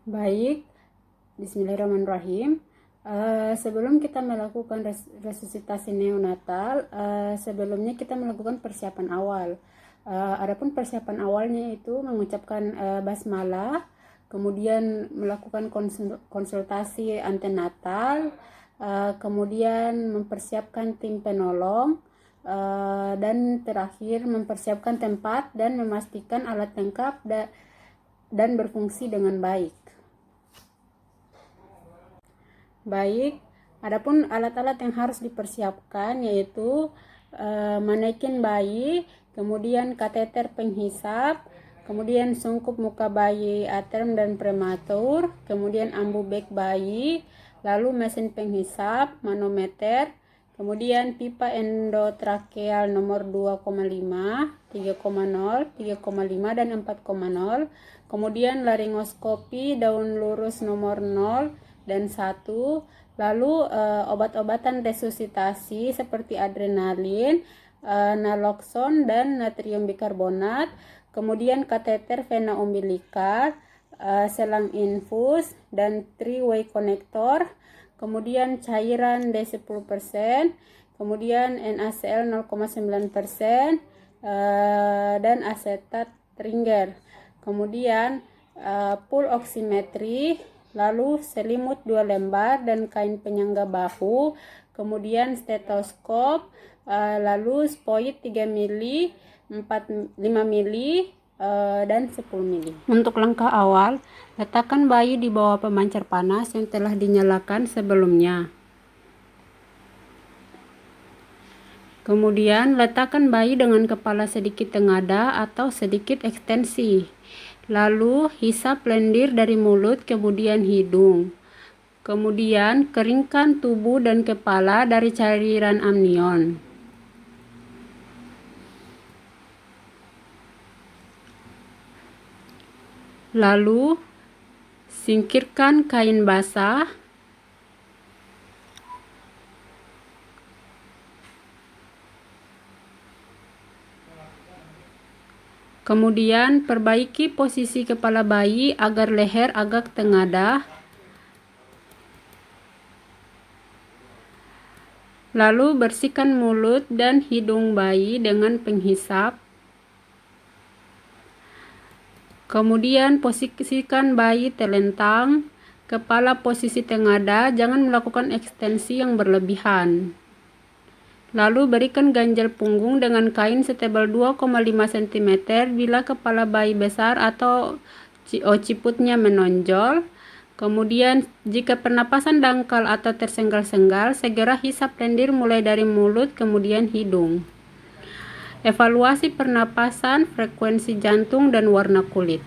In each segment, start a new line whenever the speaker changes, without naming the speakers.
Baik, bismillahirrahmanirrahim. Sebelum kita melakukan resusitasi neonatal, sebelumnya kita melakukan persiapan awal. Adapun persiapan awalnya itu mengucapkan basmalah, kemudian melakukan konsultasi antenatal, kemudian mempersiapkan tim penolong, dan terakhir mempersiapkan tempat dan memastikan alat lengkap dan berfungsi dengan baik. Adapun alat-alat yang harus dipersiapkan yaitu manekin bayi, kemudian kateter penghisap, kemudian sungkup muka bayi aterm dan prematur, kemudian ambu bag bayi, lalu mesin penghisap, manometer, kemudian pipa endotrakeal nomor 2,5, 3,0, 3,5 dan 4,0, kemudian laringoskopi daun lurus nomor 0 dan 1, lalu obat-obatan resusitasi seperti adrenalin, naloxon dan natrium bikarbonat, kemudian kateter vena umbilikal, selang infus dan three-way connector, kemudian cairan D10%, kemudian NaCl 0,9%, dan asetat ringer, kemudian pul oximetri, lalu selimut 2 lembar dan kain penyangga bahu, kemudian stetoskop, lalu spoid 3 mili, 5 mili, dan 10 mili. Untuk langkah awal, letakkan bayi di bawah pemancar panas yang telah dinyalakan sebelumnya. Kemudian letakkan bayi dengan kepala sedikit tengada atau sedikit ekstensi. Lalu hisap lendir dari mulut kemudian hidung. Kemudian keringkan tubuh dan kepala dari cairan amnion. Lalu singkirkan kain basah. Kemudian perbaiki posisi kepala bayi agar leher agak tengadah. Lalu bersihkan mulut dan hidung bayi dengan penghisap. Kemudian posisikan bayi telentang, kepala posisi tengadah, jangan melakukan ekstensi yang berlebihan. Lalu berikan ganjal punggung dengan kain setebal 2,5 cm bila kepala bayi besar atau occiputnya menonjol. Kemudian jika pernapasan dangkal atau tersenggal-senggal, segera hisap lendir mulai dari mulut kemudian hidung. Evaluasi pernapasan, frekuensi jantung, dan warna kulit.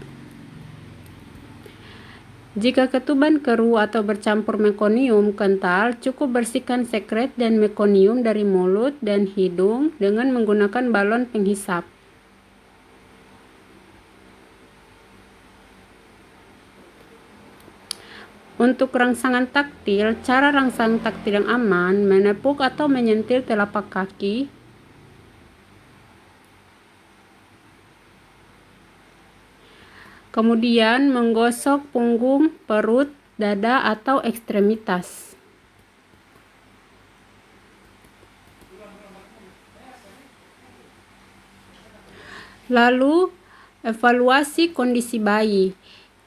Jika ketuban keruh atau bercampur mekonium kental, cukup bersihkan sekret dan mekonium dari mulut dan hidung dengan menggunakan balon penghisap. Untuk rangsangan taktil, cara rangsang taktil yang aman, menepuk atau menyentil telapak kaki, kemudian menggosok punggung, perut, dada, atau ekstremitas. Lalu, evaluasi kondisi bayi.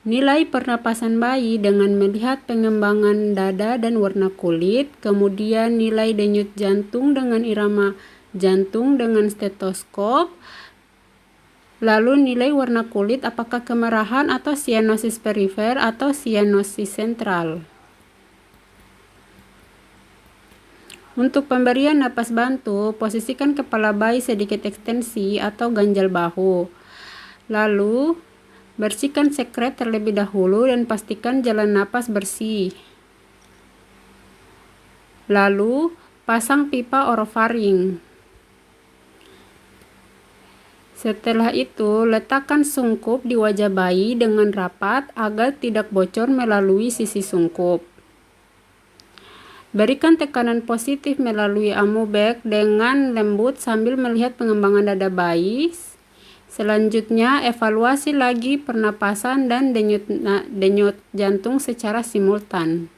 Nilai pernapasan bayi dengan melihat pengembangan dada dan warna kulit, kemudian nilai denyut jantung dengan irama jantung dengan stetoskop, lalu nilai warna kulit apakah kemerahan atau sianosis perifer atau sianosis sentral. Untuk pemberian napas bantu, posisikan kepala bayi sedikit ekstensi atau ganjal bahu. Lalu bersihkan sekret terlebih dahulu dan pastikan jalan napas bersih. Lalu pasang pipa orofaring. Setelah itu, letakkan sungkup di wajah bayi dengan rapat agar tidak bocor melalui sisi sungkup. Berikan tekanan positif melalui ambu bag dengan lembut sambil melihat pengembangan dada bayi. Selanjutnya, evaluasi lagi pernapasan dan denyut jantung secara simultan.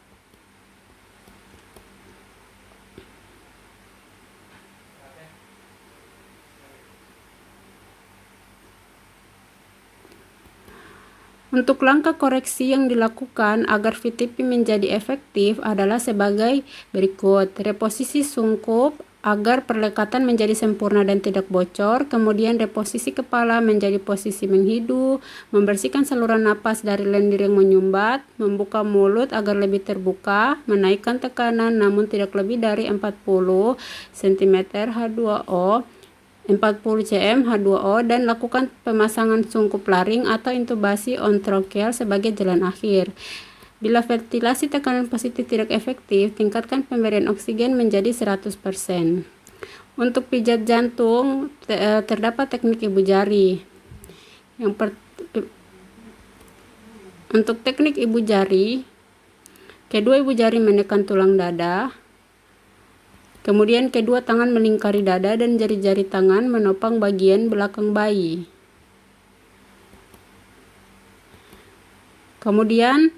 Untuk langkah koreksi yang dilakukan agar VTP menjadi efektif adalah sebagai berikut. Reposisi sungkup agar perlekatan menjadi sempurna dan tidak bocor, kemudian reposisi kepala menjadi posisi menghidu, membersihkan saluran napas dari lendir yang menyumbat, membuka mulut agar lebih terbuka, menaikkan tekanan namun tidak lebih dari 40 cm H2O, 40 cm H2O, dan lakukan pemasangan sungkup laring atau intubasi ontrokeal sebagai jalan akhir. Bila ventilasi tekanan positif tidak efektif, tingkatkan pemberian oksigen menjadi 100%. Untuk pijat jantung, terdapat teknik ibu jari. Untuk teknik ibu jari, kedua ibu jari menekan tulang dada, kemudian kedua tangan melingkari dada dan jari-jari tangan menopang bagian belakang bayi. Kemudian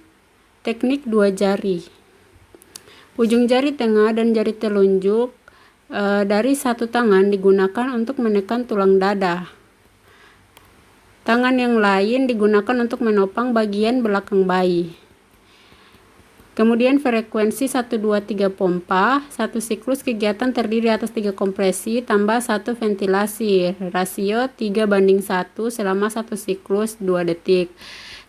teknik dua jari. Ujung jari tengah dan jari telunjuk dari satu tangan digunakan untuk menekan tulang dada. Tangan yang lain digunakan untuk menopang bagian belakang bayi. Kemudian frekuensi 1, 2, 3 pompa, satu siklus kegiatan terdiri atas 3 kompresi tambah 1 ventilasi, rasio 3:1 selama 1 siklus 2 detik.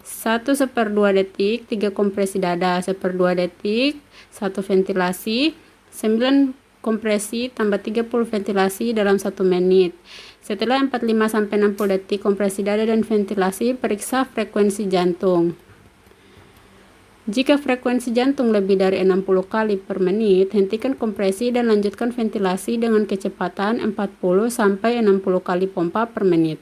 1/2 detik, 3 kompresi dada, 1/2 detik, 1 ventilasi, 9 kompresi tambah 30 ventilasi dalam 1 menit. Setelah 45-60 detik kompresi dada dan ventilasi, periksa frekuensi jantung. Jika frekuensi jantung lebih dari 60 kali per menit, hentikan kompresi dan lanjutkan ventilasi dengan kecepatan 40-60 kali pompa per menit.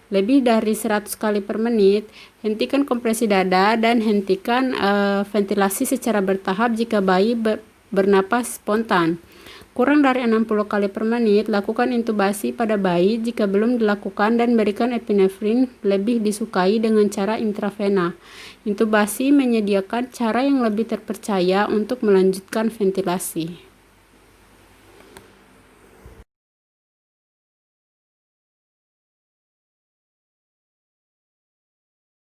Lebih dari 100 kali per menit, hentikan kompresi dada dan hentikan ventilasi secara bertahap jika bayi bernapas spontan. Kurang dari 60 kali per menit, lakukan intubasi pada bayi. Jika belum dilakukan, dan berikan epinefrin, lebih disukai dengan cara intravena. Intubasi menyediakan cara yang lebih terpercaya untuk melanjutkan ventilasi.